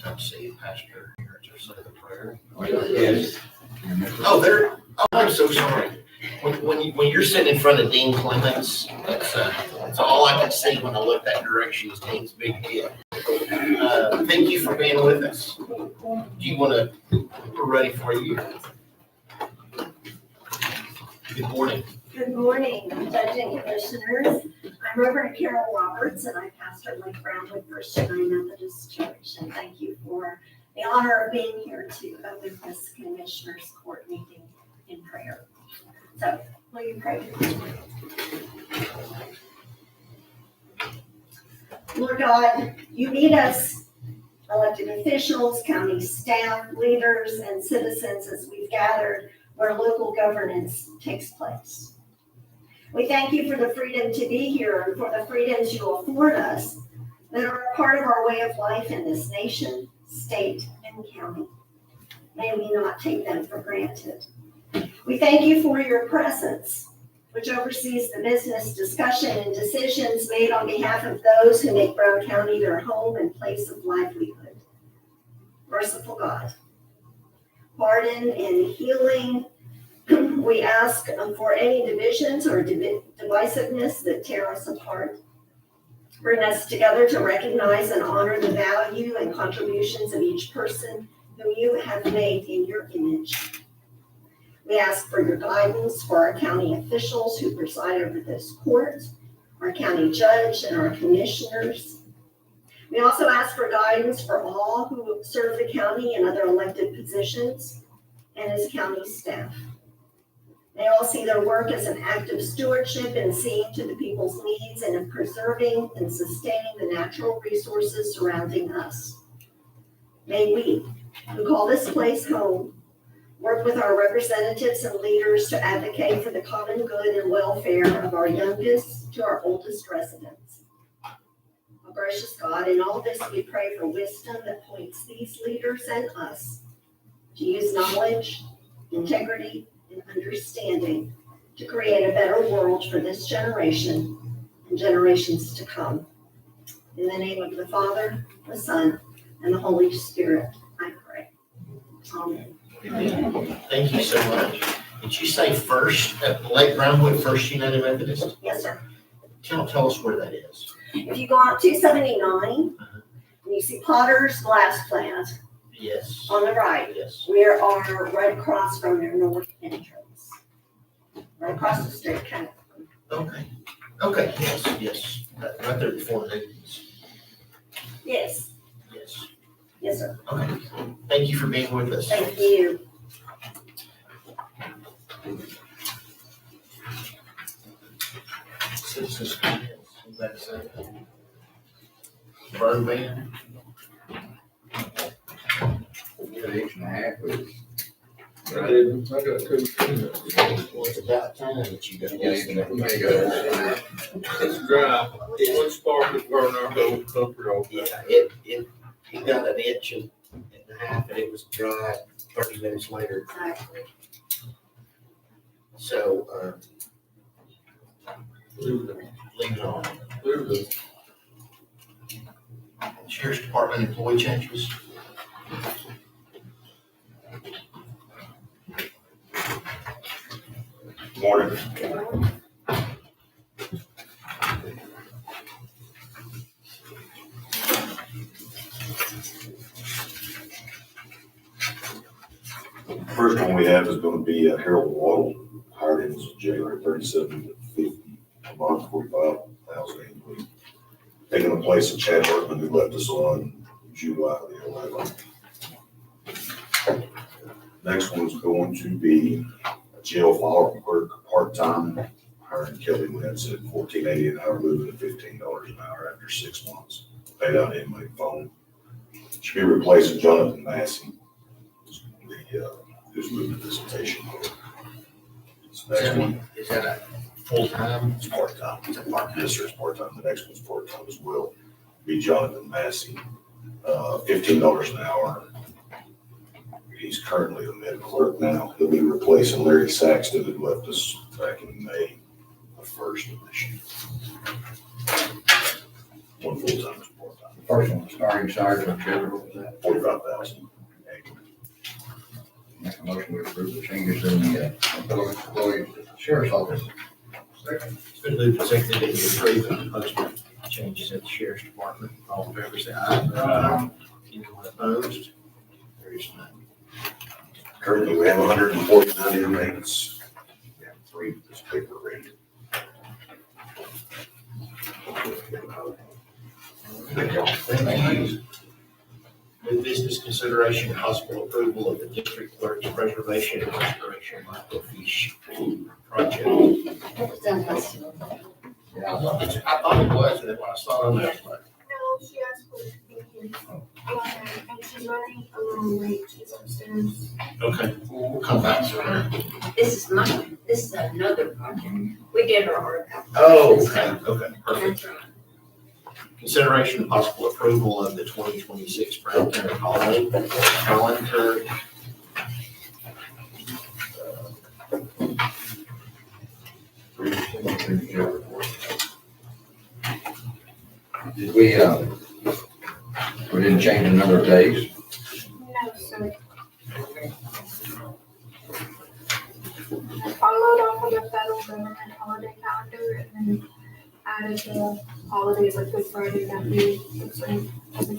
Come see Pastor here to say the prayer. Yes. I'm so sorry. When you're sitting in front of Dean Clements, that's all I could see when I looked that direction is Dean's big head. Thank you for being with us. Do you want to, we're ready for you. Good morning. Good morning, Judge and Commissioners. I'm Reverend Carol Roberts, and I pastor Lake Brownwood First United Methodist Church. And thank you for the honor of being here to open this Commissioners Court meeting in prayer. So, will you pray? Lord God, you meet us, elected officials, county staff, leaders, and citizens as we've gathered where local governance takes place. We thank you for the freedom to be here and for the freedoms you afford us that are a part of our way of life in this nation, state, and county. May we not take them for granted. We thank you for your presence, which oversees the business discussion and decisions made on behalf of those who make Brown County their home and place of livelihood. Merciful God, pardon and healing. We ask for any divisions or divisiveness that tear us apart. Bring us together to recognize and honor the value and contributions of each person whom you have made in your image. We ask for your guidance for our county officials who preside over this court, our county judge, and our commissioners. We also ask for guidance for all who serve the county in other elected positions and as county staff. They all see their work as an act of stewardship in seeing to the people's needs and in preserving and sustaining the natural resources surrounding us. May we, who call this place home, work with our representatives and leaders to advocate for the common good and welfare of our youngest to our oldest residents. Oh, gracious God, in all this we pray for wisdom that points these leaders and us to use knowledge, integrity, and understanding to create a better world for this generation and generations to come. In the name of the Father, the Son, and the Holy Spirit, I pray. Amen. Thank you so much. Did you say First, Lake Brownwood First United Methodist? Yes, sir. Tell us where that is. If you go out 279, and you see Potter's Glass Plant Yes. on the right, Yes. we are right across from their north entrance. Right across the street, kind of. Okay, yes. Right there before Newton's. Yes, Yes. yes, sir. Okay. Thank you for being with us. Thank you. Citizens comments. That's Burn ban. Each and a half weeks. I didn't, I got two. Well, it's about time that you got this. It's dry. One spark would burn our whole comfort off. Yeah, it got an inch and a half and it was dry 30 minutes later. So, leave it on. Sheriff's Department employee changes. Morning. First one we have is going to be Harold Waddle, hired in January 3750 a month, 45,000 annually. Taking the place of Chad Workman, who left us on July the 11th. Next one's going to be a jail file clerk, part-time, hiring Kelly Wentz at $14.80 an hour, moving to $15 an hour after 6 months. Paid out inmate phone. Should be replacing Jonathan Massey, who's moving to visitation. So next one. Is that a full-time? It's part-time. It's a part-time. Yes, sir, it's part-time. The next one's part-time as well. Be Jonathan Massey, $15 an hour. He's currently a med clerk now. He'll be replacing Larry Saxton, who left us back in May the 1st of this year. One full-time, is part-time. First one, starting salary for sheriff, what was that? 45,000. Make a motion to approve the changes in the employee sheriff's office. It's been moved and seconded that you approve the proposed changes at the sheriff's department. All in favor, say aye. Anyone opposed? There is none. Currently, we have 149 inmates. We have 3 this paper rate. Thank y'all. Thank you. New business consideration and possible approval of the district clerk's preservation and restoration microfiche project. That was done last year. Yeah, I thought I thought it was, and then when I saw it, I was like, No, she asked for it. And she's running a little late. She's upstairs. okay, we'll come back to her. This is another project. We did our archive. Oh, okay, perfect. That's right. Consideration and possible approval of the 2026 Brown County Holiday calendar. Did we didn't change the number of days? No, sir. I followed off of the federal government holiday calendar and then added the holidays like Good Friday that we explained. Say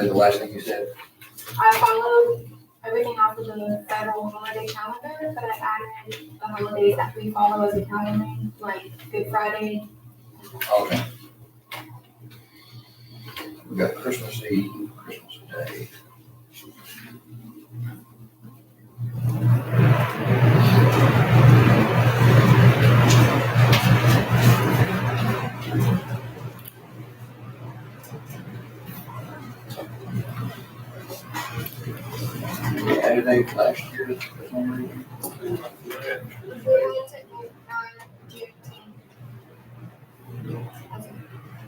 the last thing you said. I followed everything off of the federal holiday calendar, but I added the holidays that we follow as a county, like Good Friday. Okay. We got Christmas Eve, Christmas Day. We added a last year for some reason. We went to June 10th. As a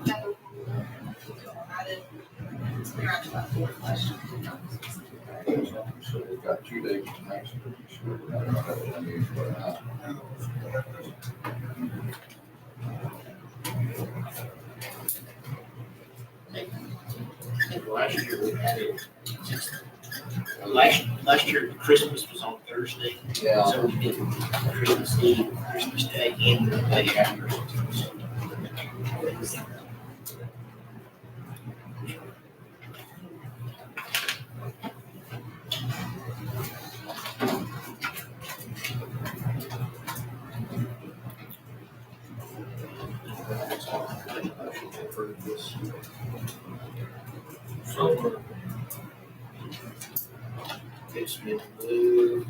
federal holiday. So we've got 2 days tonight, so pretty sure we're not gonna have it unusual or not. I think last year we had it. Last year Christmas was on Thursday, Yeah, so we did Christmas Eve, Christmas Day, and the day after. It's been moved.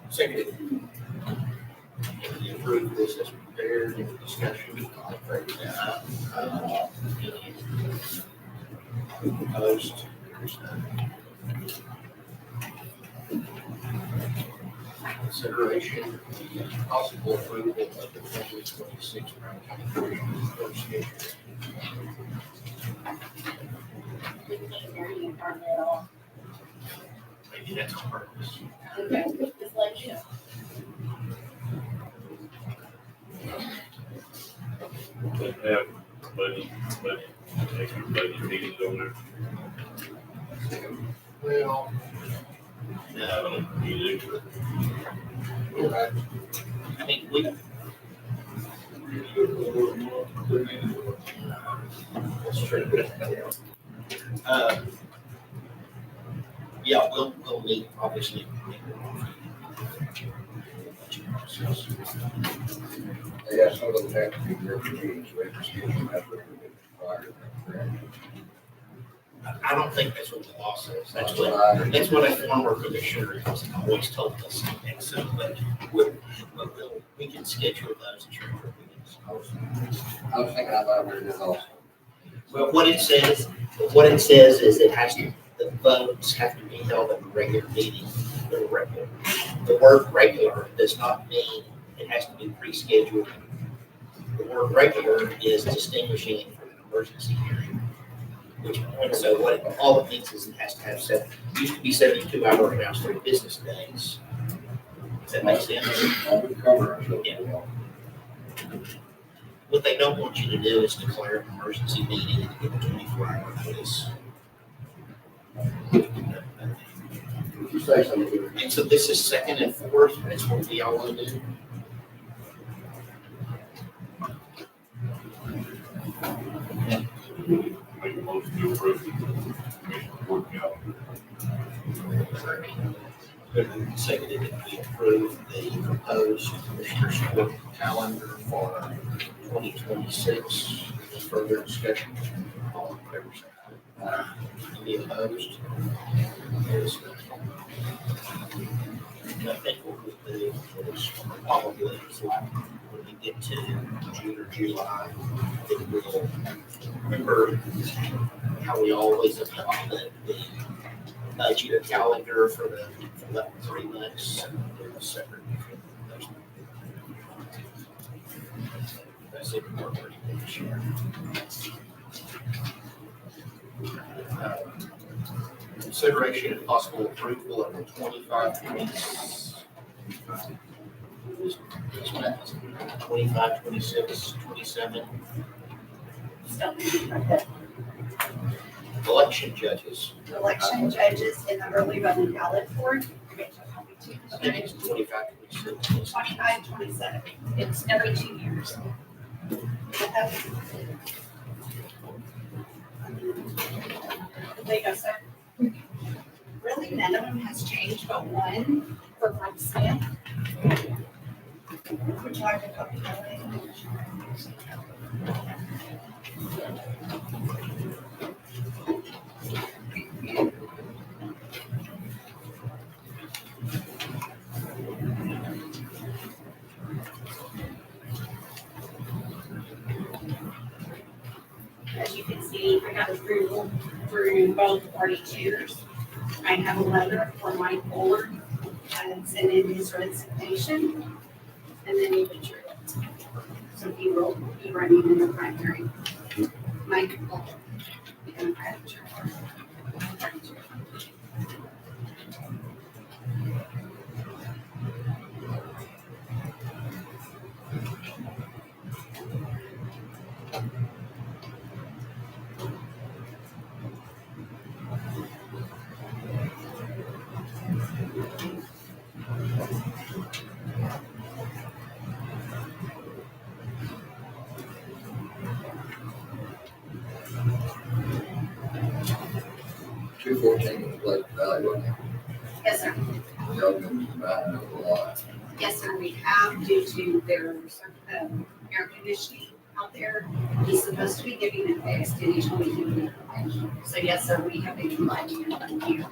Seconded. We approve this as prepared in discussion. All in favor, say aye. Any opposed? There's none. Consideration, and possible approval of the 2026 Brown County Commissioners' Court schedule. Didn't hear you turn that off. Maybe that's on purpose. Okay, just let you know. They have budget, extra budget meetings on there. Well, I no, don't need it. I mean, we. That's true. Yeah, we'll meet, obviously. yeah, some of those have to be refugees, so it's scheduled after prior. I don't think that's what the law says. That's That's what, what I that's what a former commissioner has always told us. And so, but we can schedule those at your meetings. I was thinking about where it is also. Well, what it says is it has to, the votes have to be held at a regular meeting. The word regular does not mean it has to be pre-scheduled. The word regular is distinguishing it from an emergency hearing. Which, and so what all it means is it has to have used to be 72 hours, now it's 3 business days. Does that make sense? I would cover ourselves. Yeah. What they don't want you to do is declare an emergency meeting and get a 24-hour notice. Did you say something? And so this is second and fourth, that's what we all want to do. Make a motion to approve the board calendar. Seconded that we approve the proposed Commissioners Court calendar for 2026. Any further discussion? All in favor, say aye. Any opposed? There's none. And I think what we do is probably when we get to June or July, then we'll remember how we always adopt the budget calendar for that 3 months. And do a separate. That's it. We're pretty good this year. Consideration and possible approval of the 25, 26, 27 election judges. Election judges in the early voting ballot board. I think it's 25, 26. 25, 27. It's every 2 years. There you go, sir. Really, none of them has changed but one for Mike Smith. Would you like a copy of that? As you can see, I got approval through both party chairs. I have a letter from Mike Bullard, sending his resignation, and then he withdrew it. So he will be running in the primary. Mike Bullard, the Democratic chair. Two 14 was Pleasant Valley, wasn't it? Yes, sir. Y'all been riding over a lot. Yes, sir, we have due to their air conditioning out there. He's supposed to be giving it fixed and he told me he would. So yes, sir, we have been utilizing it for years.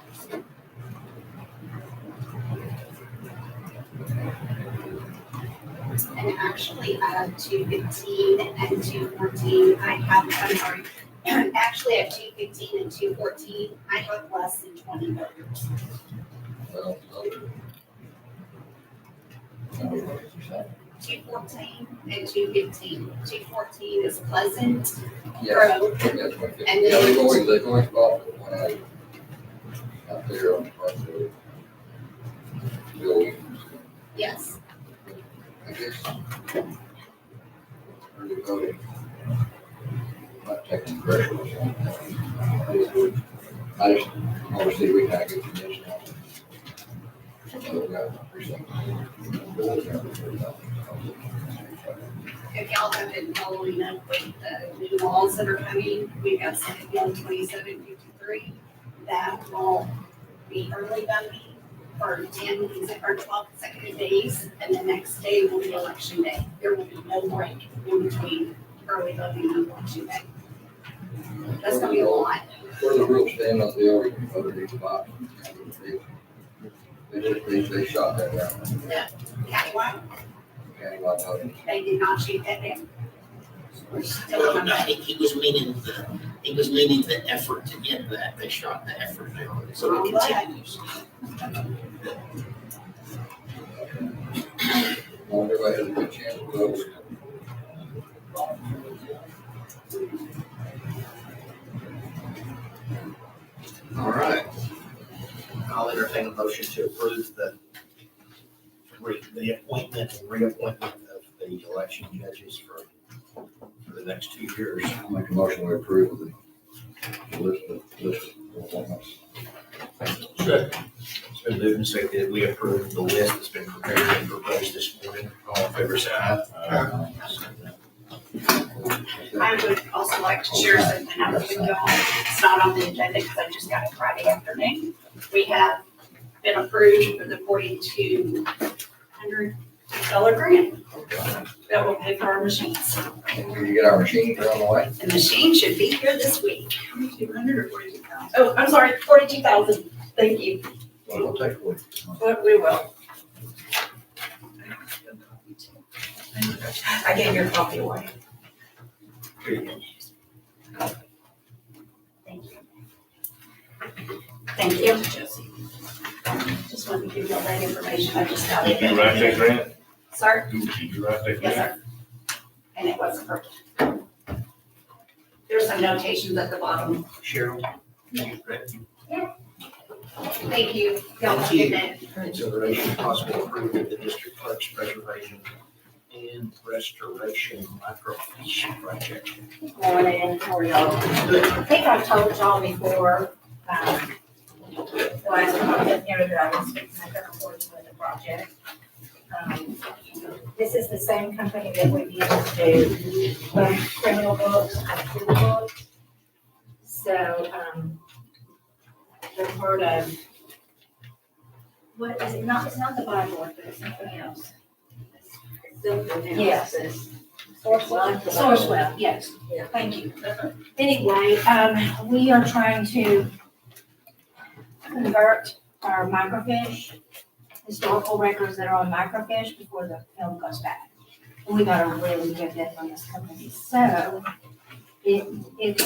And actually, 215 and 214, I'm sorry. Actually, at 215 and 214, I have less than 20 voters. Well, what did you say? 214 and 215. 214 is Pleasant Yeah. Road. Yeah, they've always bought the one out there on the front of the building. Yes. I guess. Early voting. Not taking pressure or something. I just want to see we kind of get condition on it. So we got precinct. If y'all have been following up with the new laws that are coming, we've got Senate Bill 2753. That will be early voting for 10 or 12 consecutive days, and the next day will be election day. There will be no break in between early voting and election day. That's gonna be a lot. Where the rules stand on the already voted each box. They shot that down. Countywide, Countywide voting. they did not shoot that down. We're still Well, on no, I that. think he was meaning the effort to get that. They shot the effort down, so it continues. Well, everybody has a good chance to vote. All right. I'll entertain a motion to approve the appointment and reappointment of the election judges for for the next 2 years. I'll make a motion to approve the list of appointments. Good. It's been moved and seconded. We approve the list that's been prepared and proposed this morning. All in favor, say aye. I would also like to share something out with y'all. It's not on the agenda because I just got it Friday afternoon. We have been approved for the $4,200 grant that will pay for our machines. Did you get our machines on the way? The machine should be here this week. 200 or 42,000? Oh, I'm sorry, 42,000. Thank you. Well, we'll take one. But we will. I gave your copy away. Thank you. Thank you, Josie. Just wanted to give you all that information. I just got it. Did you write that grant? Sir? Did you write that Yes, grant? sir. And it wasn't perfect. There's some notations at the bottom. Cheryl? Thank you. Y'all have a good day. Consideration of possible approval of the district clerk's preservation and restoration microfiche project. Morning, how are y'all? I think I told y'all before, the last time I was here that I was fixing to report with the project. This is the same company that we've used to do both criminal books and civil books. So, they're part of, what is it, not, it's not the Bible, but it's something else. Yes, it's Sourcewell, yes, thank you. Anyway, we are trying to convert our microfiche, historical records that are on microfiche before the film goes back. And we got a really good deal on this company, so it's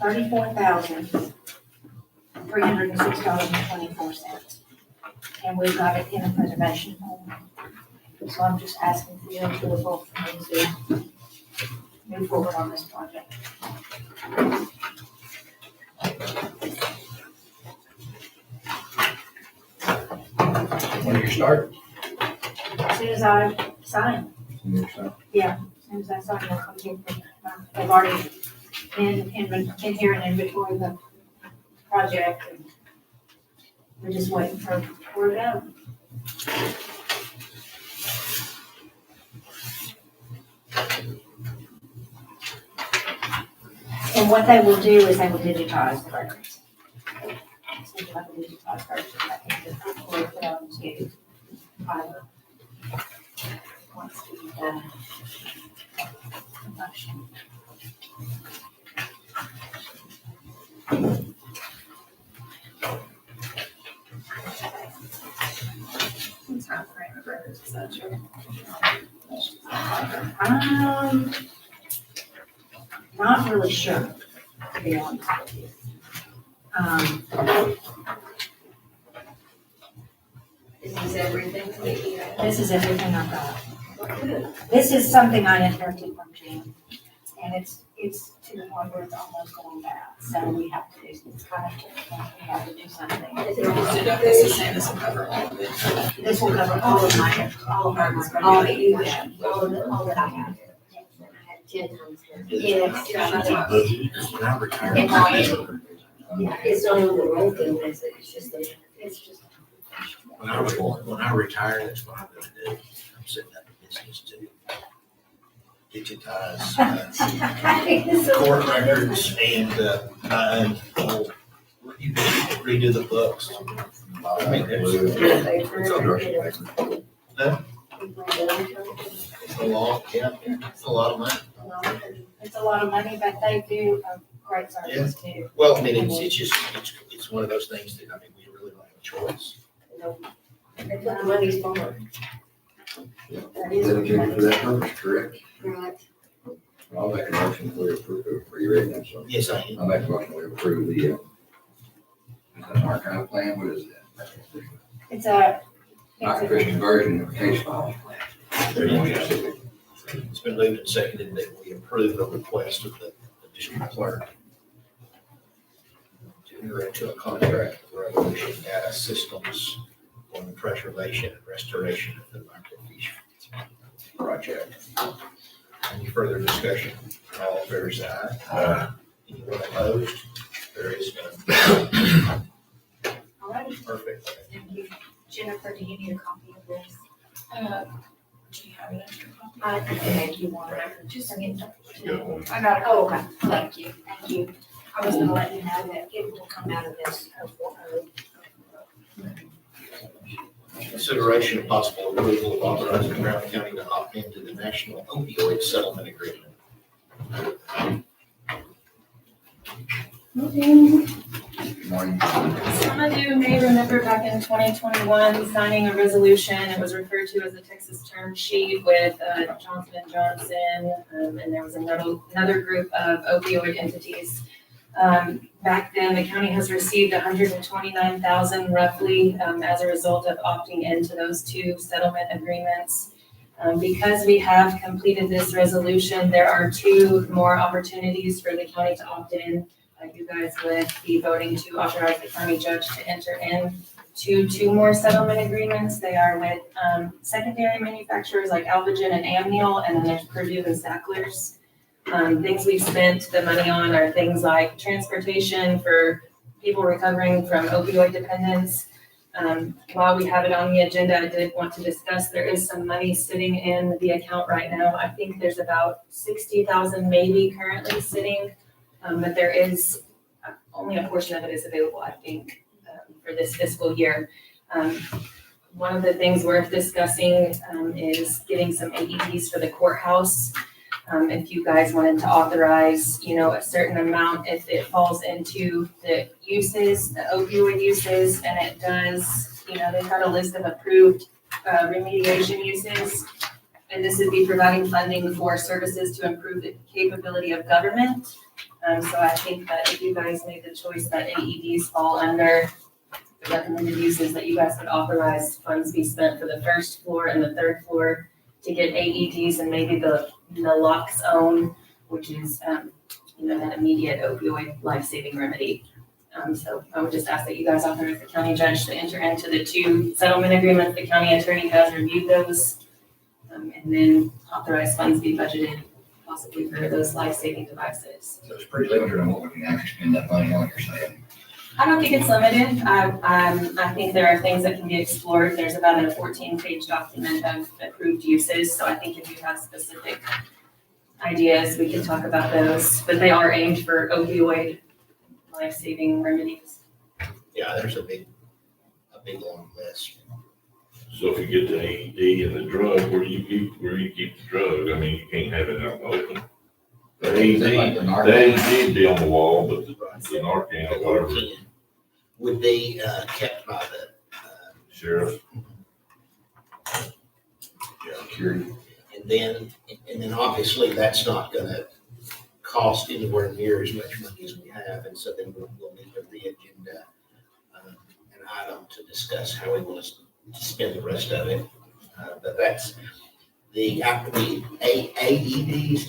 $34,306.24. And we got it in a preservation home. So I'm just asking for your approval for me to move forward on this project. When do you start? As soon as I sign, When you start? as soon as I sign, I'll come here. I've already in here and inventory the project, and we're just waiting for word out. And what they will do is they will digitize the records. So like a digitized version, I can just record them to Fiverr. Once we've done production. Time frame of records, et cetera. Not really sure, to be honest with you. This is everything that you have. This is everything I've got. This is something I inherited from Jim, and it's to the point where it's almost going bad, so we have to do, it's kind of, we have to do something. This is saying this will cover all of it. This will cover all of my, all that I have. I had 10 times more. Yes. When I retire. It's not even the road thing, it's just the. It's just. When I retire, that's what I'm gonna do. I'm setting up a business to digitize court records and, redo the books. I mean, it's a lot, yeah, it's a lot of money. It's a lot of money, but they do a great service too. Well, I mean, it's just, it's one of those things that, I mean, we really don't have a choice. That's what the money's for. That is Dedicated for that purpose, correct? Right. I'll make a motion to approve, are you ready now, sir? Yes, I am. I'll make a motion to approve the, is that an archive plan, what is that? It's a. Microfiche version of case file. It's been moved and seconded that we approve the request of the district clerk to enter into a contract with Revolution Data Systems on the preservation and restoration of the microfiche project. Any further discussion? All in favor, say aye. Anyone opposed? There is none. All right, Perfect. thank you. Jennifer, do you need a copy of this? Do you have an extra copy? I can make you one, just send it. I got it. Oh, okay, thank you, thank you. I was gonna let you know that it will come out of this. Consideration of possible approval of authorizing Brown County to opt into the National Opioid Settlement Agreement. Good morning. Some of you may remember back in 2021, signing a resolution, it was referred to as a Texas term sheet with Johnson & Johnson, and there was another group of opioid entities. Back then, the county has received $129,000 roughly as a result of opting into those two settlement agreements. Because we have completed this resolution, there are two more opportunities for the county to opt in. You guys would be voting to authorize the county judge to enter into two more settlement agreements. They are with secondary manufacturers like Alvogen and Amneal, and then there's Purdue and Sacklers. Things we've spent the money on are things like transportation for people recovering from opioid dependence. While we have it on the agenda, I did want to discuss, there is some money sitting in the account right now. I think there's about 60,000 maybe currently sitting, but there is only a portion of it is available, I think, for this fiscal year. One of the things worth discussing is getting some AEDs for the courthouse. If you guys wanted to authorize, a certain amount, if it falls into the uses, the opioid uses, and it does, they've got a list of approved remediation uses. And this would be providing funding for services to improve the capability of government. So I think that if you guys made the choice that AEDs fall under the recommended uses, that you guys would authorize funds be spent for the first floor and the third floor to get AEDs and maybe the naloxone, which is, that immediate opioid life-saving remedy. So I would just ask that you guys authorize the county judge to enter into the two settlement agreements. The county attorney has reviewed those, and then authorize funds be budgeted possibly for those life-saving devices. So it's pretty limited on what we can actually spend that money on, you're saying. I don't think it's limited. I think there are things that can be explored. There's about a 14-page document of approved uses. So I think if you have specific ideas, we can talk about those. But they are aimed for opioid life-saving remedies. Yeah, there's a big long list. So if you get the AED and the drug, where do you keep the drug? I mean, you can't have it out in the open. The AED be on the wall, but the Narcan or whatever, Would be kept by the sheriff. Security. and then obviously that's not gonna cost anywhere near as much money as we have, and so then we'll need to re-agenda an item to discuss how we want to spend the rest of it. But that's the AEDs.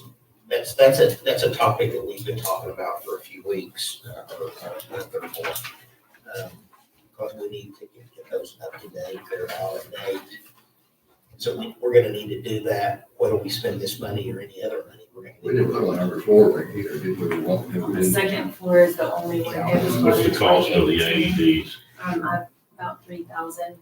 That's a topic that we've been talking about for a few weeks, or month or more. Because we need to get those up to date, they're out of date. So we're gonna need to do that, whether we spend this money or any other money. We're gonna We need didn't to put on number 4 right here, did we? Want to? The second floor is the only one. It was What's the cost of the 2018. AEDs? About 3,000.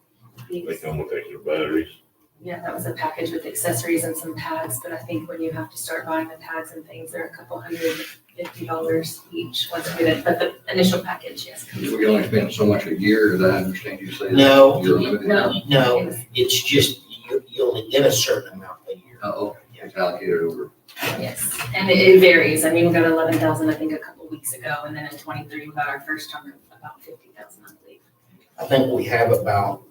They come with extra batteries. Yeah, that was a package with accessories and some pads, but I think when you have to start buying the pads and things, they're a couple $150 each once we did, but the initial package, yes. We can only spend so much a year, as I understand you say. that No. you're limited. No, it's just, you only get a certain amount a year. Oh, it's allocated over. Yes, and it varies. I mean, we got 11,000, I think, a couple weeks ago, and then in 23, we got our first chunk of about 50,000, I believe. I think we have about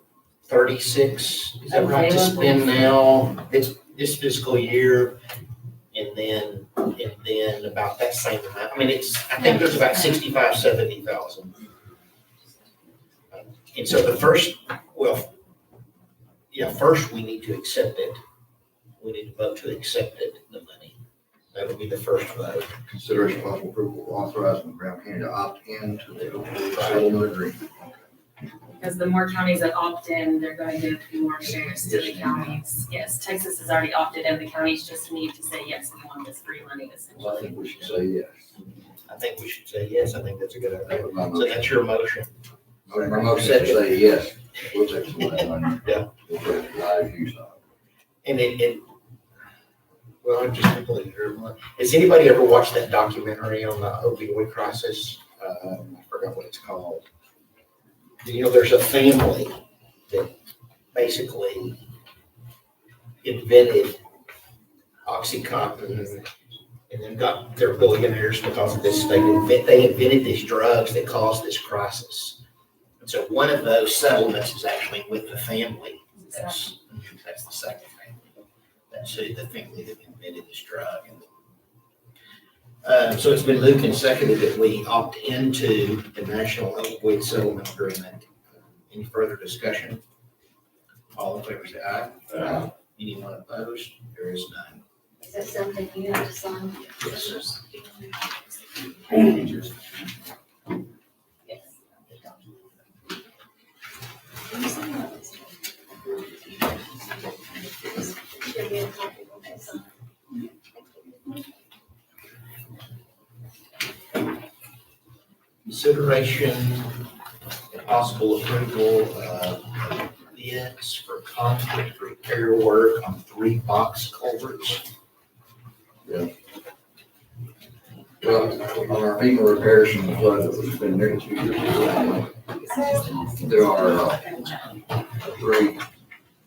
36, is that right, to Available. spend now, this fiscal year, and then about that same amount. I mean, I think there's about 65, 70,000. And so first we need to accept it. We need to vote to accept it, the money. That would be the first vote. Consideration possible approval of authorizing Brown County to opt in to the opioid settlement agreement. Because the more counties that opt in, they're going to give more shares to the counties. Yes, Texas has already opted in, the counties just need to say, yes, we want this free money Well, I essentially. think we should say yes. I think we should say yes, I think that's a good idea. That was my So motion. that's your motion. My motion is to say yes. We'll take some of that money. Yeah. We'll take live use of And well, I'm just completely heard one. Has anybody ever watched that documentary on the opioid crisis? I forgot what it's called. You know, there's a family that basically invented OxyContin and then they're billionaires because of this. They invented these drugs that caused this crisis. And so one of those settlements is actually with the family. That's the second family. That's the family that invented this drug. So it's been moved and seconded that we opt into the National Opioid Settlement Agreement. Any further discussion? All in favor say aye. Aye. Anyone opposed? There is none. Is that something you have to sign? Yes, sir. Yes. Give me a copy of that sign. Consideration and possible approval of bids for concrete repair work on 3 box culverts. Well, on our FEMA repairs from the flood that was been nearly 2 years ago, there are 3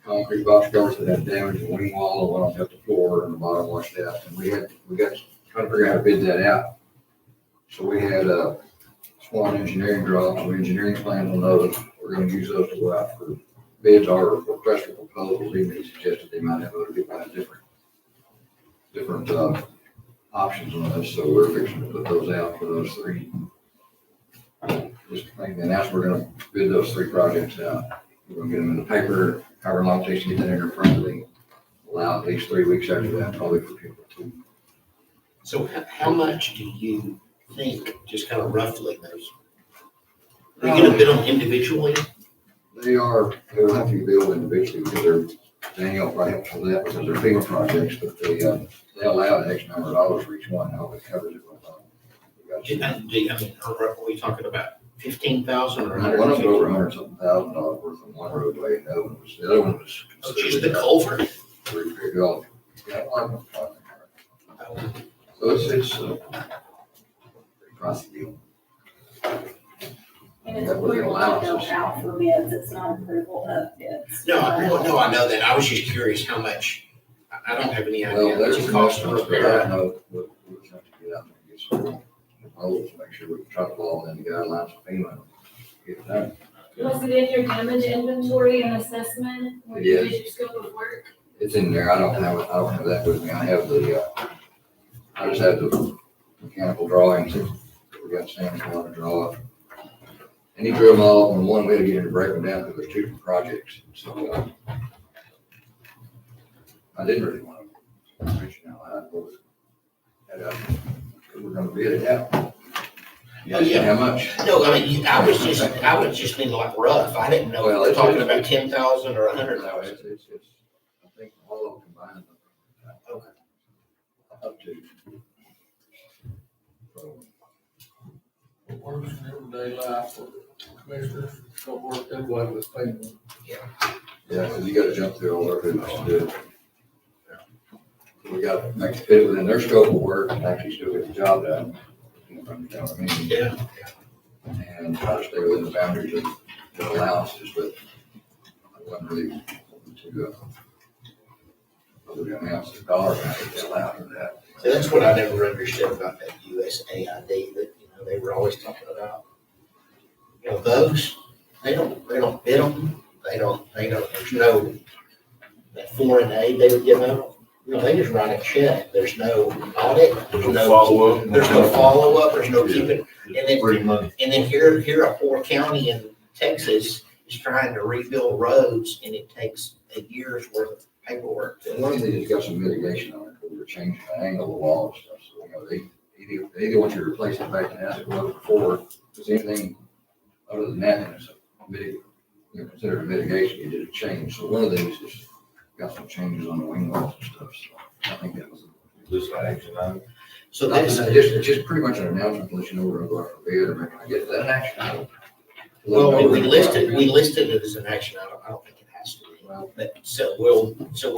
concrete box culverts that had damage, the wing wall, and one on top of the floor, and the bottom washed out. And we got trying to figure out how to bid that out. So we had Swan Engineering draw some engineering plans on those. We're gonna use those to go out for bids or request for proposals. Even he suggested they might have other people have different options on this, so we're fixing to put those out for those 3. Just thinking, and that's, we're gonna bid those 3 projects out. We're gonna get them in the paper, however long it takes to get that in their front of the, allow at least 3 weeks after that, probably for people to. So how much do you think, just kind of roughly, those? Are you gonna bid them individually? They'll have to be billed individually because Daniel probably helps with that because they're FEMA projects, but they allow an X number of dollars for each one, how it covers it. Are we talking about 15,000 or One of them 150? over $100,000 worth on one roadway, and the other one was. Oh, just the culvert? So it's pretty pricey deal. And it's That was an approval to allowance. go out for bids, it's not approval of bids. No, I know that. I was just curious how much, I don't have any idea Well, how much there's it costs to I repair. know, we'll have to get out there and get some proposals, make sure we can try to fall in the guidelines of FEMA. Get it done. Was it in your damage inventory and assessment when you did your scope of work? It's in there. I don't have that with me. I have I just have the mechanical drawings that we got Sam's going to draw. And he drew them all on one way to get him to break them down because there's 2 different projects. So, I didn't really want to mention out loud, but we're gonna bid it out. Oh, yeah. How much? No, I mean, I was just being like rough. I didn't know if Well, we were it's- talking about 10,000 or No, 100,000. it's, I think all of them combined. Okay. Up to. So, Works in everyday life for commissioners, don't work that way with FEMA. yeah, because you gotta jump through all their hoops to do it. We gotta make it fit within their scope of work and actually still get the job done. You know what I mean? Yeah. And try to stay within the boundaries of the allowances, but I wasn't really hoping to, the amounts of dollars they allow for that. So that's what I never understood about that USAID that, they were always talking about. Those, they don't bid them. They don't, there's no, that foreign aid they would give out. They just write a check. There's no audit. There's no follow-up. There's no follow-up. There's no keeping. And Free money. then here a poor county in Texas is trying to rebuild roads and it takes a year's worth of paperwork. As long as they just got some mitigation on it, because we're changing the angle of the wall and stuff, so, they either want you to replace it back to as it was before, because anything other than that, it's considered mitigation, you did a change. So one of these is got some changes on the wing wells and stuff, so I think that was. This action item. So that's, It's just pretty much an announcement, to let you know we're gonna go out for bid, or I guess that an action item. well, we listed it as an action item. I don't think it has to be. But, so we're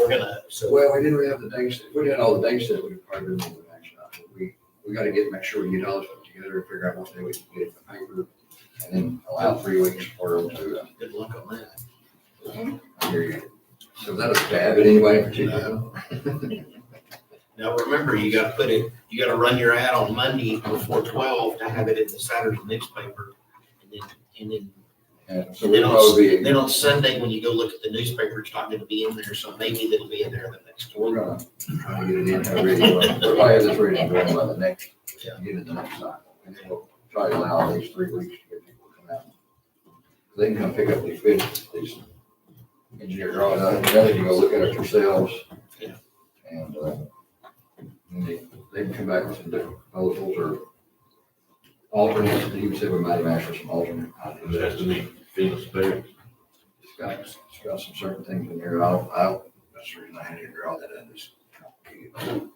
gonna, Well, we didn't really have the dates, if we had all the dates that we'd probably been moving action item. We gotta make sure we get all this put together and figure out what day we can get it in the paper. And then allow 3 weeks for them to, good luck on that. I hear you. So is that a stab at anybody in particular? Now, remember, you gotta run your ad on Monday before 12 to have it in the Saturday newspaper. And then And so we'll probably be, then on Sunday, when you go look at the newspaper, it's not gonna be in there, so maybe it'll be in there the next we're week. gonna try to get it in, have it ready, we'll probably have this ready and going by the next, get it the next cycle. And then we'll try to allow these 3 weeks to get people to come out. They can come pick up these bids, these engineer drawings, and then they can go look at it themselves. Yeah. And, they can come back with some different proposals or alternates, even said we might match with some alternate It has ideas. to be finished spec. It's got some certain things in there, that's the reason I had to draw that in this complicated.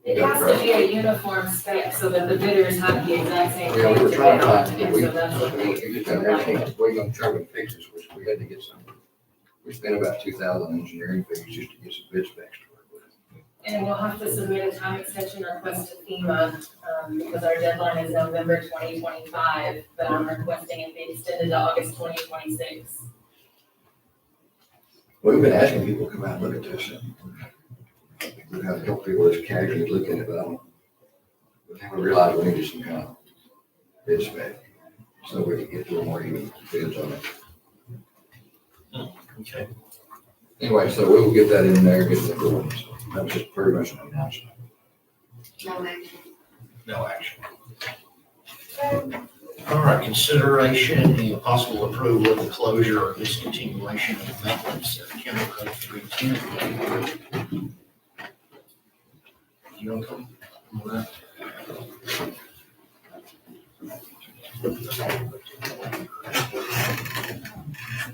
It has to be a uniform spec so that the bidders have the exact same Yeah, we thing were to trying bid to on, find, and we so that's what they. just got everything, we're gonna try to fix this, which we had to get some, we spent about 2,000 engineering fees just to get some bid specs to work with. And we'll have to submit a time extension request to FEMA, because our deadline is November 2025, but I'm requesting it be extended to August 2026. We've been asking people to come out and look at this, and we've had a couple people just casually look at it, but I don't, we realize we needed some kind of bid spec, so we can get a little more even bids on it. Okay. Anyway, so we'll get that in there, get it going, so that was just pretty much an announcement. No action. All right, consideration and possible approval of the closure or discontinuation of maintenance of County Road 310. You want to come? on that?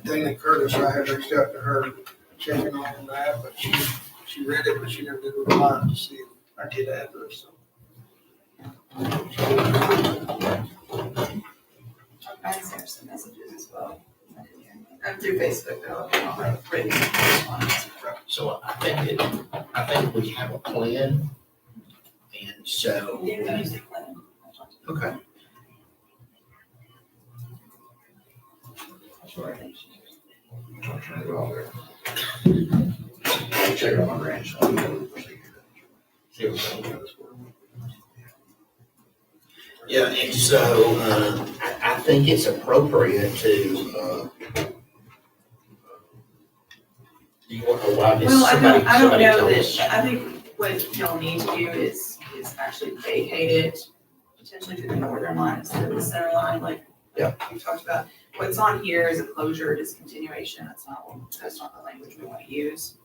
Dana Curtis, I had reached out to her, checking on that, but she read it, but she never did reply to see if I did add her, so. I sent her some messages as well. I'm through Facebook, though, I don't have written correspondence. So I think we have a plan. And so. Yeah, use the plan. Okay. Sorry. I'm trying to go out there. Check it on my ranch. So I know the procedure. See what's going on. Yeah, and so, I think it's appropriate to, do you want to allow this? Well, I don't somebody know told that, us. I think what y'all need to do is actually vacate it, potentially to the northern line instead of the center line, like we talked about. What's on here is a closure or discontinuation, that's not the language we want to use.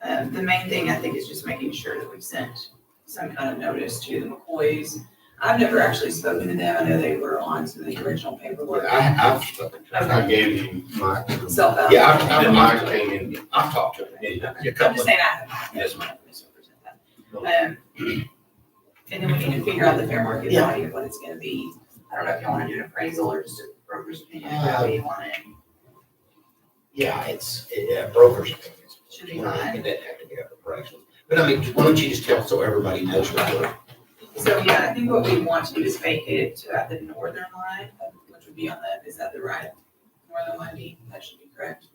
The main thing I think is just making sure that we've sent some kind of notice to the McCoys. I've never actually spoken to them, I know they were on to the original paperwork. I've spoken to her. I gave you my, Self-out. Yeah, and mine came in. I've talked to her. Yeah. A I'm couple just of, saying I have. Yes, ma'am. Misrepresent that. And then we need to figure out the fair market value of what it's gonna be. I don't know if you wanna do an appraisal or just a broker's opinion, how you want it. yeah, brokers. Should be You fine. didn't have to get a appraisal. But I mean, why don't you just tell so everybody knows what we're. So, yeah, I think what we want to do is vacate it to at the northern line, which would be on the, is that the right northern line B? That should be correct.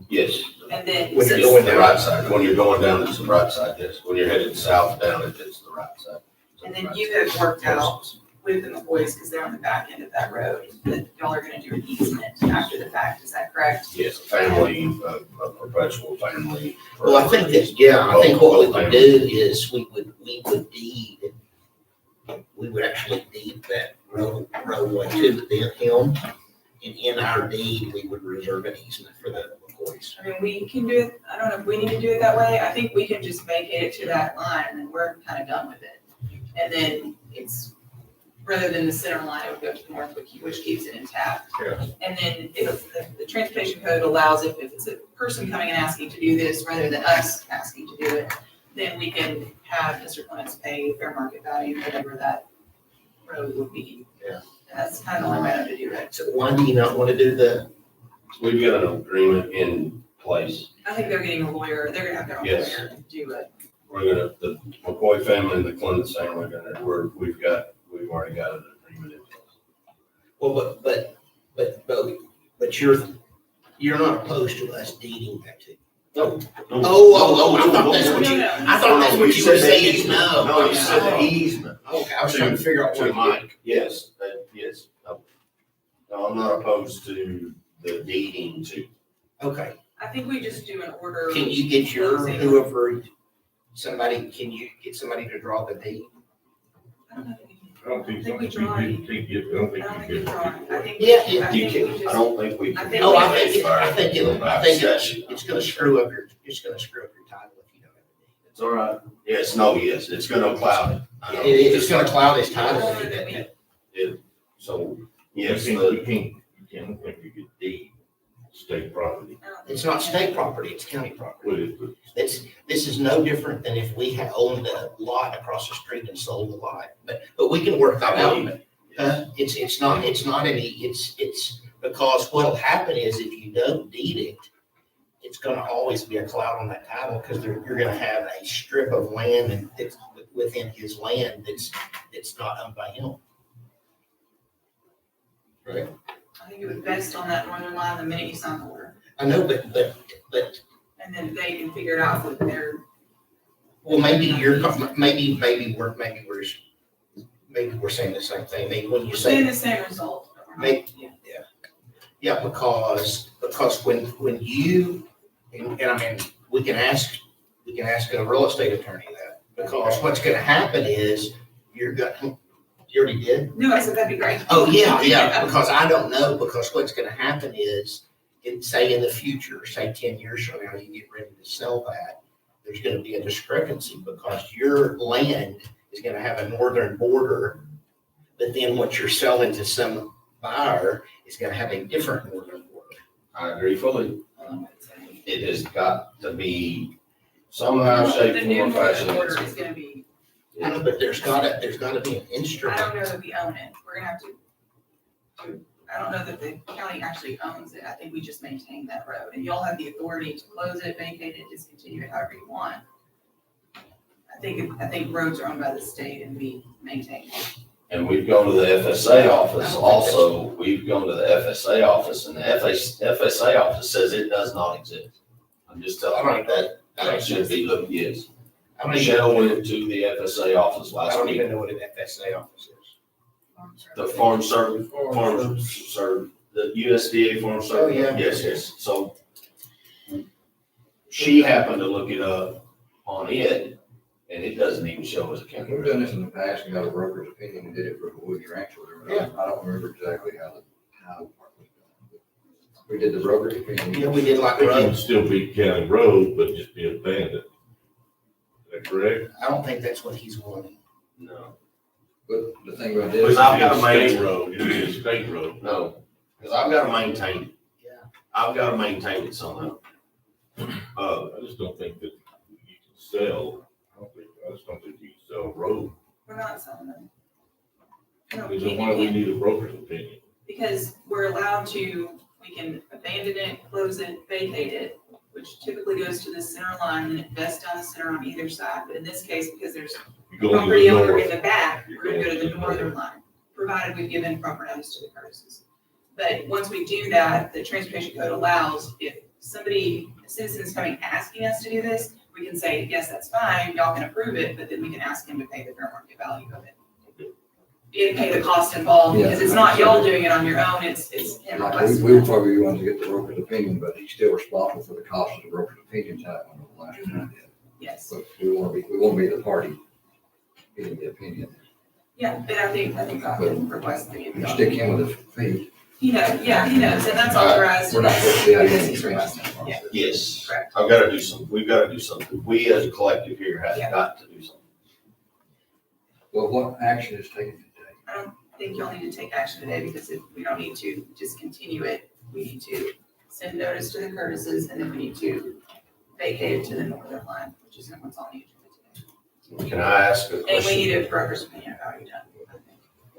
Yes. And then. When you're since- going The right side, when you're going down, it's the right side, yes. When you're headed south down, it's the right side. And then you have worked out with the McCoys, because they're on the back end of that road, that y'all are gonna do an easement after the fact, is that correct? Yes, a family, a perpetual family. Well, I think that, I think what we would do is we would actually deed that roadway to him. And in our deed, we would reserve an easement for the McCoys. I mean, we can do it, I don't know if we need to do it that way, I think we can just vacate it to that line, and then we're kind of done with it. And then it's rather than the center line, it would go to the north, which keeps it intact. Yeah. And then if the transportation code allows, if it's a person coming and asking to do this rather than us asking to do it, then we can have Mr. Clements pay fair market value, whatever that road would be. Yeah. And that's kind of the only way to do it. So why do you not want to do the, We've got an agreement in place. I think they're getting a lawyer, they're gonna have their own Yes. lawyer do it. We're gonna, the McCoy family and the Clemens family, we've already got an agreement in place. well, but you're not opposed to us deeding that to you? No. I thought that's what you, No, I thought that's what you were saying, no. No, you said the easement. Okay, I was trying to figure out To what Mike, yes, yes. No, I'm not opposed to the deeding to. Okay, I think we just do an order. can you get can you get somebody to draw the deed? I don't know if we can. I don't think I think we so. draw it. You can't get, I don't I don't think think we you draw get. it. I think. Yeah, I You think we can, just. I don't think we I can. think Oh, we- it's gonna screw up your title if you don't have a deed. It's all right. Yes, no, yes, it's gonna cloud it. I know. It's gonna cloud his title. I don't know that we- So, yes, You the, can't, think you could deed state property. I don't think It's we not can. state property, it's county property. What is it? This is no different than if we had owned a lot across the street and sold the lot, but we can work that out. It's not it's because what'll happen is if you don't deed it, it's gonna always be a cloud on that title, because you're gonna have a strip of land and it's within his land that's not owned by him. Right. I think it would best on that northern line the minute you sign the order. I know, but, And then they can figure it out with their. well, maybe we're saying the same thing, maybe when you We're say. saying the same result. but we're not- Make- yeah. Yeah, because when you, and I mean, we can ask a real estate attorney that, because what's gonna happen is you already did? No, I said that'd be great. Oh, yeah, because I don't know, because what's gonna happen is, say in the future, say 10 years from now, you get ready to sell that, there's gonna be a discrepancy, because your land is gonna have a northern border, but then what you're selling to some buyer is gonna have a different northern border. I agree fully. Um, It has got to be somehow, The shape, new form, northern fashion. border is gonna be, I know, but there's gotta be an I instrument. don't know that we own it. We're gonna have to, I don't know that the county actually owns it. I think we just maintain that road. And y'all have the authority to close it, vacate it, discontinue it, however you want. I think roads are owned by the state and we maintain it. And we've gone to the FSA office also, we've gone to the FSA office, and the FSA office says it does not exist. I'm just telling you that, that should be looked, yes. I don't even, Michelle went to the FSA office I last don't week, even know what an FSA office is. the farm service, the USDA farm service. Oh, yeah. Yes, so she happened to look it up on it, and it doesn't even show as a county. We've done this in the past, we got a broker's opinion and did it for the Woody Ranch, or whatever. I don't remember exactly how the part was done. We did the broker's opinion. Yeah, we did like It road. can still be county road, but just be abandoned. Is that correct? I don't think that's what he's wanting. No, But the thing about But this, I've got a State main road, it's a state road. no, because I've got to maintain it. Yeah. I've got to maintain it somehow. I just don't think that you can sell, I just don't think you can sell a road. We're not selling them. No, we Then why do we can't, need a broker's opinion? because we're allowed to, we can abandon it, close it, vacate it, which typically goes to the center line and it vests down the center on either side. But in this case, because there's You go to property the owner in north. the back, we're gonna go to the northern line, provided we've given proper notice to the Curtises. But once we do that, the transportation code allows, if somebody, a citizen is coming asking us to do this, we can say, yes, that's fine, y'all can approve it, but then we can ask him to pay the fair market value of it. And pay the cost involved, because it's not y'all doing it on your own, it's him like, requesting we would it. probably want to get the broker's opinion, but he's still responsible for the cost of the broker's opinion type on the last time. Yes, But we want to be the party getting the opinion. yeah, but I think I can request the. You stick him with his feet. He knows, yeah, he knows, and that's authorized, We're and not that's, supposed to be out because here he's requesting, yeah. Yes, Correct. I've got to do something. We've got to do something. We as a collective here have Yeah. got to do something. Well, what action is taken today? I don't think you'll need to take action today, because if we don't need to discontinue it, we need to send notice to the Curtises, and then we need to vacate it to the northern line, which is what's on the agenda today. Can I ask a And we question? need a broker's opinion about you done.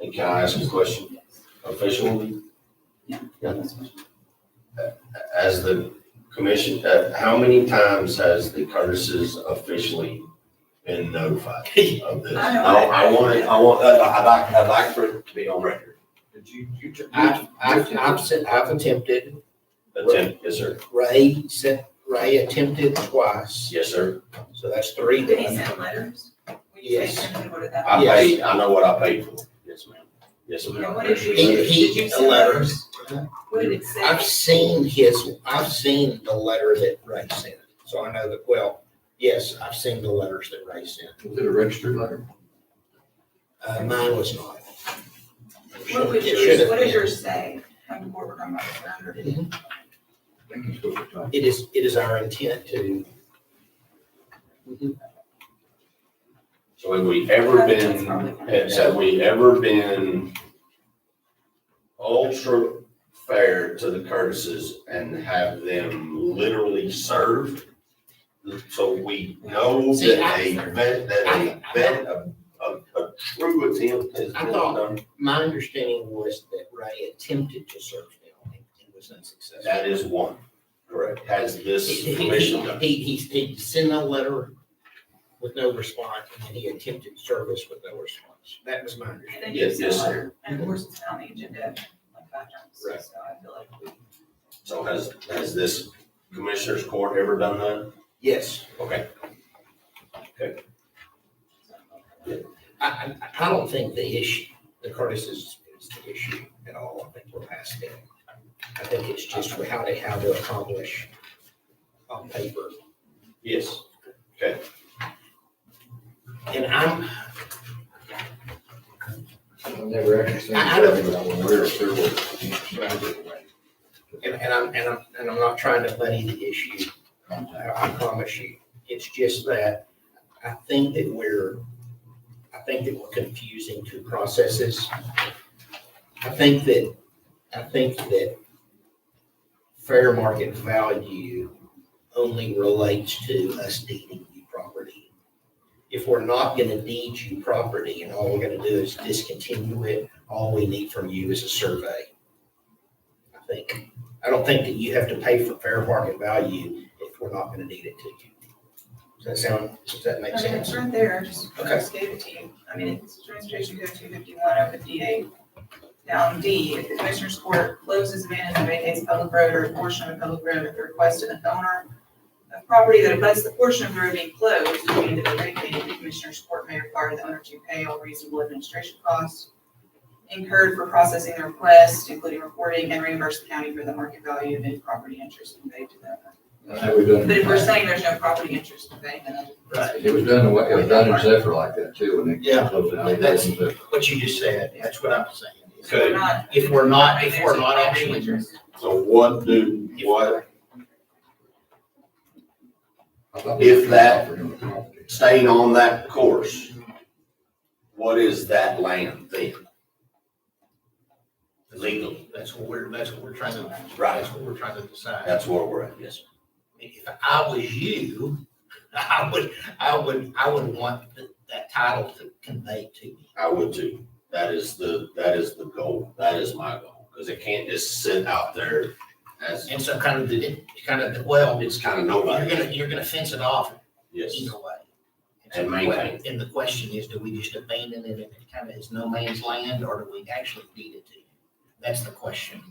And can I ask a question officially? Yeah. Yeah. As the commission, how many times has the Curtises officially been notified of this? I'd like for it to be on record. I've attempted, Yes, sir. Ray attempted twice, Yes, sir. so that's three. Did he send letters? When you say Yes. send, what did that I mean? paid, I know what I paid for. Yes, ma'am. Yes, Yeah, ma'am. what did you, He- did you a send letter. letters? What did it say? I've seen the letter that Ray sent, so I know that, well, yes, I've seen the letters that Ray sent. Was it a registered letter? Mine was not. What would It yours, should have what did been. yours say? Come forward, I'm not sure, or did it? I think it's supposed to talk. It is our intent to. So have we ever That's probably been, fine. have we ever been ultra fair to the Curtises and have them literally served? So we know See, that a true attempt has I been thought- done. My understanding was that Ray attempted to serve them and was unsuccessful. That is one, correct. Has this He commission done? sent a letter with no response, and then he attempted service with no response. That was my And understanding. then you Yes, sent a yes. letter, and of course, it's been on the agenda like 5 times. Right. So I feel like we. So has this commissioners court ever done that? Yes, Okay. I don't think the issue, the Curtis is the issue at all. I think we're past that. I think it's just how to accomplish on paper. Yes. And I'm, I've never actually seen. I don't- it, but I'm aware of several. and I'm not trying to muddy the issue. I promise you. It's just that I think that we're confusing two processes. I think that fair market value only relates to us deeding you property. If we're not gonna deed you property and all we're gonna do is discontinue it, all we need from you is a survey. I don't think that you have to pay for fair market value if we're not gonna deed it to you. Does that make I mean, sense? it's right there, I just Okay. gave it to you. I mean, it's Transportation Code 251/058. Down D, if the Commissioners Court closes, abandons, or vacates a public road or a portion of a public road at the request of the owner of property that abuts the portion of the road being closed, and to be vacated, the Commissioners Court may require the owner to pay all reasonable administration costs incurred for processing the request, including reporting, and reimburse the county for the market value of any property interest conveyed to the owner. That's how we've done But if we're it. saying there's no property interest conveyed, then. It was done, it was done in Zephyr like that too, when they Yeah, closed it. that's- What you just said, that's what I'm saying. So we're not. If we're not there's actually- property interest. So what I thought If that- offered him the property. staying on that course, what is that land then? Legally, That's what we're trying to, Right. that's what we're trying to decide. that's where we're at, yes. If I was you, I would want that title to convey to me. I would too. That is the goal. That is my goal, because it can't just sit out there as, And so well, it's kind of nobody. you're gonna fence it off Yes. either way. And maintain. And the question is, do we just abandon it and it kind of is no man's land, or do we actually deed it to you? That's the question.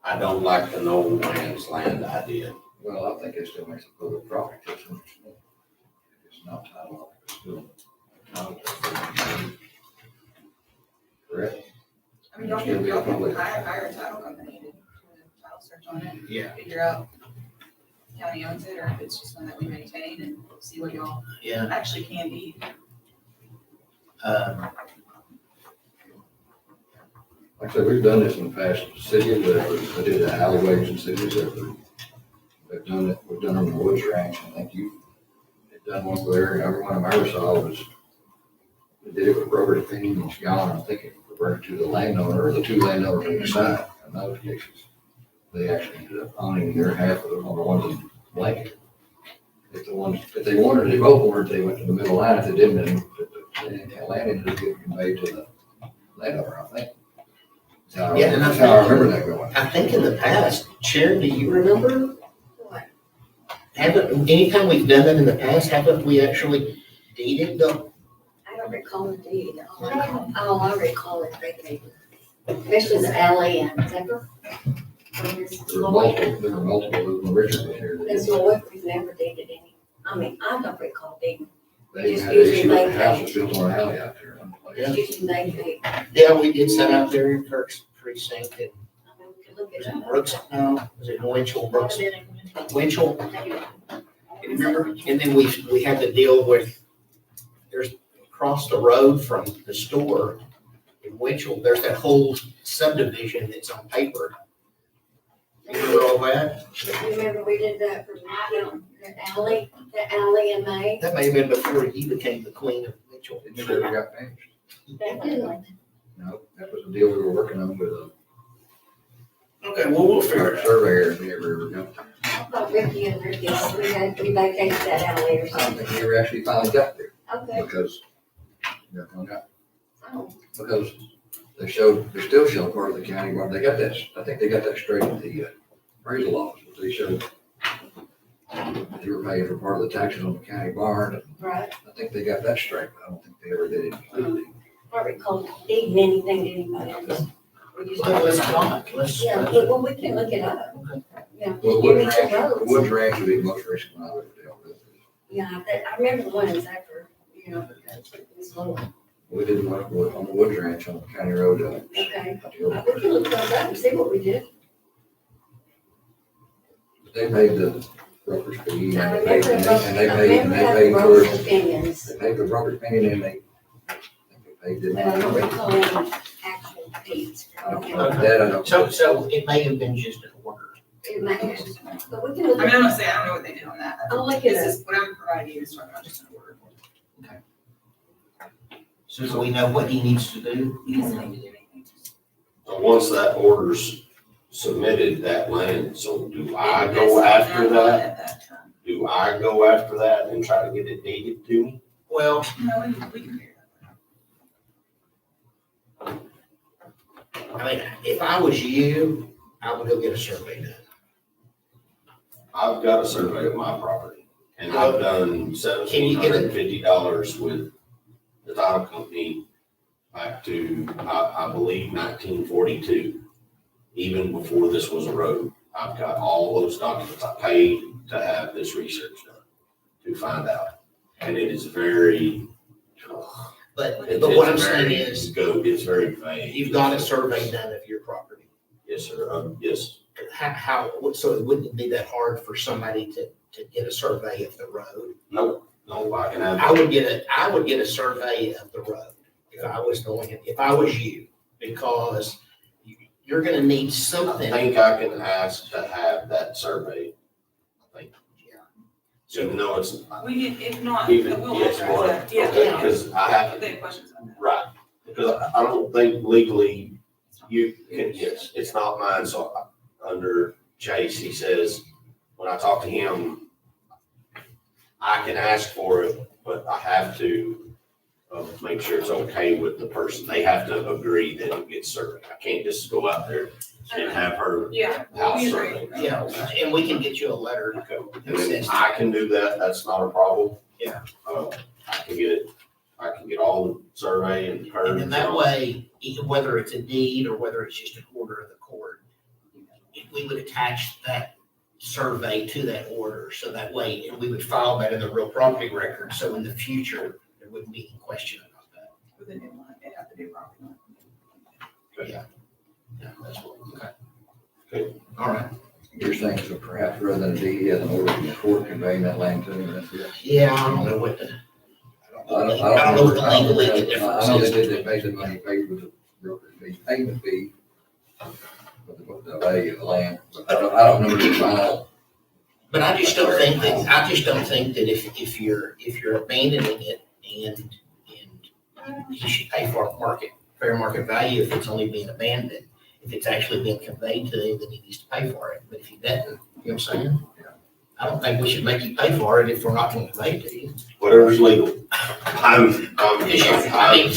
I don't like the no man's land idea. Well, I think it still makes a public property to some extent. It's not title, it's still. Correct? I mean, y'all can hire a title company to do a title search on it. Yeah. Figure out if county owns it, or if it's just one that we maintain, and see what y'all Yeah. actually can be. Like I said, we've done this in the past, city of Zephyr, they did the alleyways in city of Zephyr. We've done it on the Woods Ranch, I think you've done one there, and every one of them I ever saw was did it with broker's opinion, it's gone, I think it reverted to the landowner, or the two landowners on the side, in those cases. They actually ended up owning their half of the, on the ones in blanket. If they wanted, they both wanted, they went to the middle line, if they didn't, then the land ended up getting conveyed to the landowner, I think. Yeah, and That's how I remember that going. I think in the past, Sharon, do you remember? What? Haven't, anytime we've done that in the past, haven't we actually deeded the? I don't recall the deed. All I recall is vacated, especially the alley and Zephyr. There were multiple, when Richard was here. There's Lloyd, we've never deeded any. I mean, I don't recall deeding. They Just had an usually issue with the vacate. house that's built on an alley out there. Yeah. Just using vacate. Yeah, we did set out there in Kirk's precinct and I mean, we could look was it it up. Brooks, no, was it Winchell, Brooks? Winchell, remember? And then we had to deal with, there's across the road from the store in Winchell, there's that whole subdivision that's on paper. Remember all that? Remember we did that for, the alley in May? That may have been before you became the queen of Winchell. It never got finished. That didn't. No, that was the deal we were working on with Okay, well, we'll figure our it out. surveyor, if we ever got there. I thought Ricky and Ricky, we vacated that alley or I don't something. think we ever actually finally got there, Okay. because, yeah, hung up. Oh, Because they still show part of the county, but they got that, I think they got that straight in the appraisal office, but they showed they were paying for part of the taxes on the county barn. right. I think they got that straight, but I don't think they ever did anything. I don't recall deeding anything to anybody else. We just- Well, let's talk, let's. Yeah, well, we can look it up. Yeah. Well, Give me Woods some Ranch, roads. Woods Ranch would be the most recent one I would have dealt with. Yeah, I remember the one in Zephyr, because it was low. We did one on the Woods Ranch on the county road. Okay. We can look those up and see what we did. They paid the broker's fee, I and they paid, remember, and they I paid, and remember they having paid for, broker's opinions, they paid the broker's opinion, and they paid the. but I don't recall any actual deeds. That I don't. So it may have been just an order. It might have, but we can look I mean, it I'm up. not saying I don't know what they did on that. I'll look it This up. is, what I'm providing you is talking about just an order. So we know what he needs to do. He doesn't need to do anything. So once that order's submitted, that land, so do I go after that? At that time. Do I go after that and try to get it deeded to me? Well, No, we can figure that out. I mean, if I was you, I would go get a survey done. I've got a survey of my property, and I've done $1,750 with the title company back to, I believe, 1942, even before this was a road. I've got all those documents. I paid to have this research done, to find out. And it is very, But what I'm saying it's is, it's very vague. you've got a survey done of your property. Yes, sir, yes. How, so it wouldn't be that hard for somebody to get a survey of the road? No, I can have. I would get a survey of the road if I was you, because you're gonna need I something. think I can ask to have that survey. I think, So, even though it's, We can, if not, Even- we'll yes, authorize well, that. Yeah. okay, because I have, If they have questions on that. right, because I don't think legally you can, yes, it's not mine, so under Chase, he says, when I talk to him, I can ask for it, but I have to make sure it's okay with the person. They have to agree that it gets surveyed. I can't just go out there and have her Yeah. house we agree. surveyed. yeah, and we can get you a letter. And then I can do that, that's not a problem. Yeah. I can get it, I can get all the survey and curves. And then that way, whether it's a deed or whether it's just an order of the court, we would attach that survey to that order, so that way, and we would file that in the real property record, so in the future, there wouldn't be any question about that. With the new line, they have to do property line. Yeah, that's what, okay. Okay. All right. You're saying, so perhaps rather than a deed, he has an order from the court conveying that land to him, that's it? Yeah, I don't know what the, I don't know what the remember. legal I difference know they is. did, they paid the money, paid with the broker's fee, payment fee, with the value of the land, but I don't remember the final. But I just don't think that if you're abandoning it and you should pay for fair market value if it's only being abandoned. If it's actually being conveyed to him, then he needs to pay for it. But if he doesn't, you know what I'm saying? I don't think we should make you pay for it if we're not gonna convey it to you. Whatever's legal. I mean,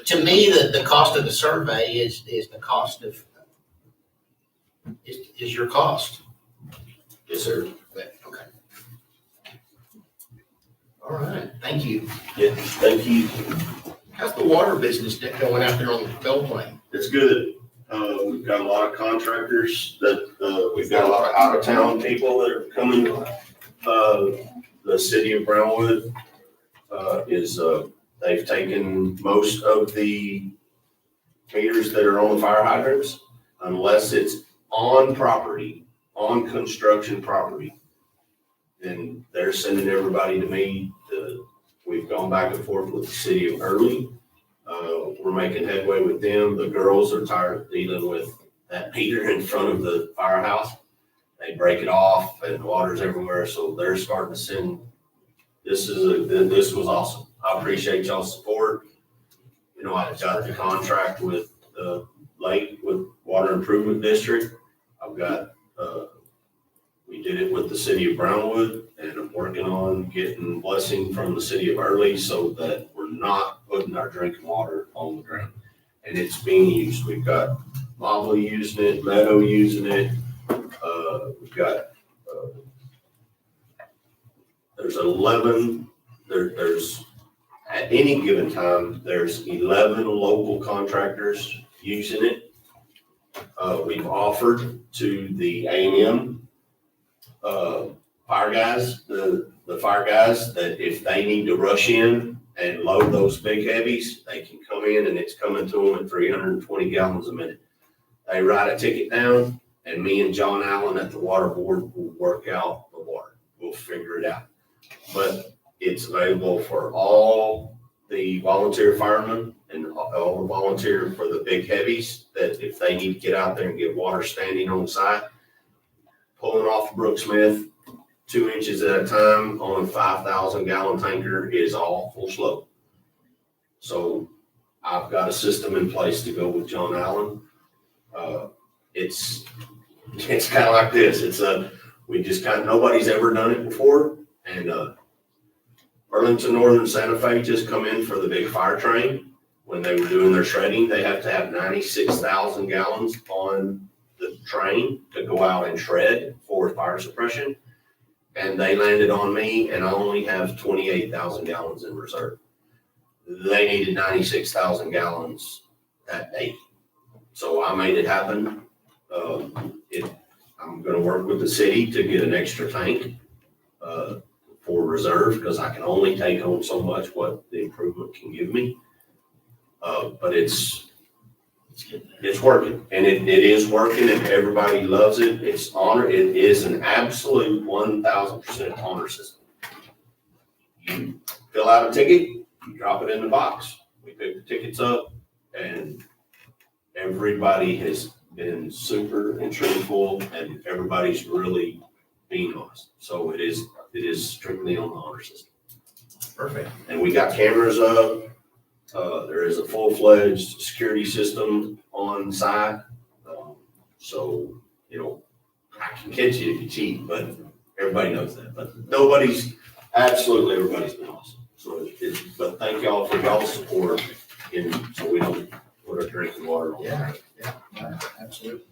to me, the cost of the survey is the cost of, is your cost. yes, sir. But, okay. All right, thank you. Yeah, thank you. How's the water business going out there on the Belle Plaine? It's good. We've got a lot of contractors that, we've got a lot of out of town people that are coming. The city of Brownwood, they've taken most of the meters that are on the fire hydrants, unless it's on property, on construction property. Then they're sending everybody to me. We've gone back and forth with the city of Early. We're making headway with them. The girls are tired of dealing with that meter in front of the firehouse. They break it off and water's everywhere, so they're starting to send. This was awesome. I appreciate y'all's support. You know, I got the contract with Lake with Water Improvement District. I've got, we did it with the city of Brownwood, and I'm working on getting blessing from the city of Early so that we're not putting our drinking water on the ground. And it's being used. We've got Mava using it, Meadow using it. We've got, there's at any given time, there's 11 local contractors using it. We've offered to the A&M fire guys, the fire guys, that if they need to rush in and load those big heavies, they can come in, and it's coming to them at 320 gallons a minute. They write a ticket down, and me and John Allen at the water board will work out the water. We'll figure it out. But it's available for all the volunteer firemen and all the volunteer for the big heavies, that if they need to get out there and get water standing on site, pulling off Brooksmith 2 inches at a time on a 5,000 gallon tanker is all full slope. So I've got a system in place to go with John Allen. It's kind of like this. We just nobody's ever done it before. And Burlington Northern Santa Fe just come in for the big fire train. When they were doing their shredding, they have to have 96,000 gallons on the train to go out and shred for fire suppression. And they landed on me, and I only have 28,000 gallons in reserve. They needed 96,000 gallons that day. So I made it happen. I'm going to work with the city to get an extra tank for reserve, because I can only take home so much what the improvement can give me. But it's working, and it is working, and everybody loves it. It's honor. It is an absolute 1,000% honor system. You fill out a ticket, you drop it in the box. We pick the tickets up, and everybody has been super and truthful, and everybody's really being honest. So it is strictly on the honor system. Perfect. And we got cameras up. There is a full-fledged security system on site. So, you know, I can catch you if you cheat, but everybody knows that. But absolutely everybody's been awesome. So but thank y'all for y'all's support, so we don't put our drinking water on. Yeah, absolutely.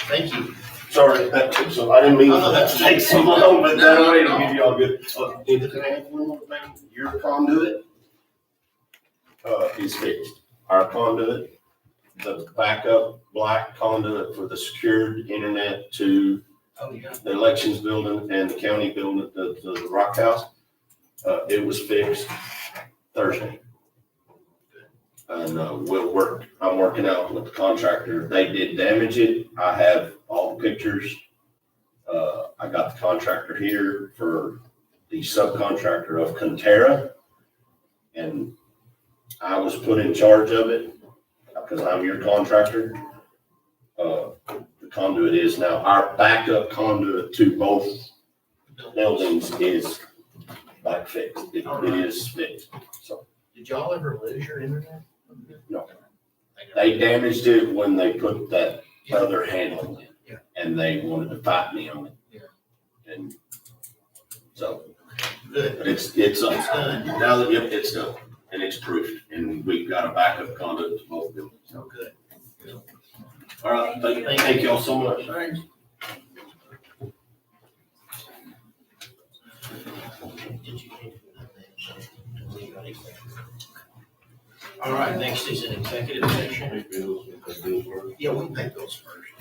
Thank you. Sorry, so I didn't mean to take so long, but that way to give y'all good. Your conduit is fixed. Our conduit, the backup black conduit for the secured internet to the elections building and the county building, the Rock House, it was fixed Thursday. And we'll work. I'm working out with the contractor. They did damage it. I have all the pictures. I got the contractor here for the subcontractor of Conterra, and I was put in charge of it because I'm your contractor. The conduit is now our backup conduit to both buildings is like fixed. It is fixed. So Did y'all ever lose your internet? No. They damaged it when they put that other handle in. Yeah. And they wanted to fight me on it. Yeah. And so, Good. but it's done. now that, yep, it's done, and it's proofed, and we've got a backup conduit to both buildings. Oh, good. All right, thank y'all so much. Thanks. All right, next is an executive session. Pay bills, pay bills first. Yeah, we can pay bills first.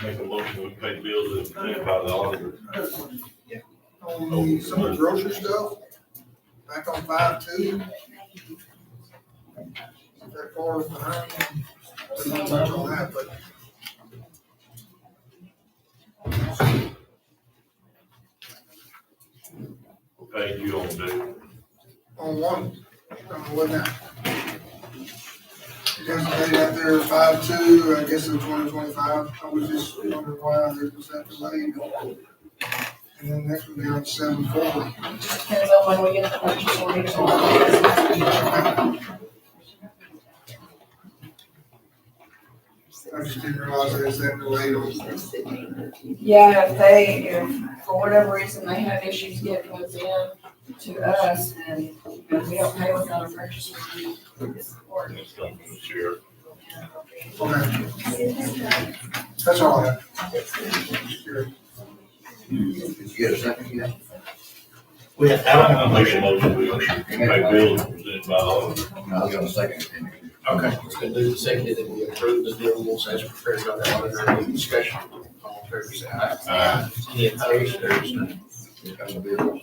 Make a motion, we pay bills as presented by the auditor. On some of the grocery stuff, back on 5-2. Not that far behind. There's not much on that, but What page you on, dude? on one, what now? Designated out there 5-2, I guess in 2025, I was just wondering why there was that delay. And then next one down 7-4. Depends on when we get the purchase orders on. I just didn't realize there was that delay on. Yeah, if for whatever reason they have issues getting those in to us, and we don't pay without a purchase order. It's coming from the sheriff. Okay. That's all I have. Sure. Did you get a second yet? We have, I'll make a motion, we pay bills as presented by the auditor. No, I was gonna second it. okay, it's been moved and seconded that we approve the bills as prepared by the auditor. Any discussion? All in favor, say aye. Aye. Any opposed? There's none. Here comes the bill.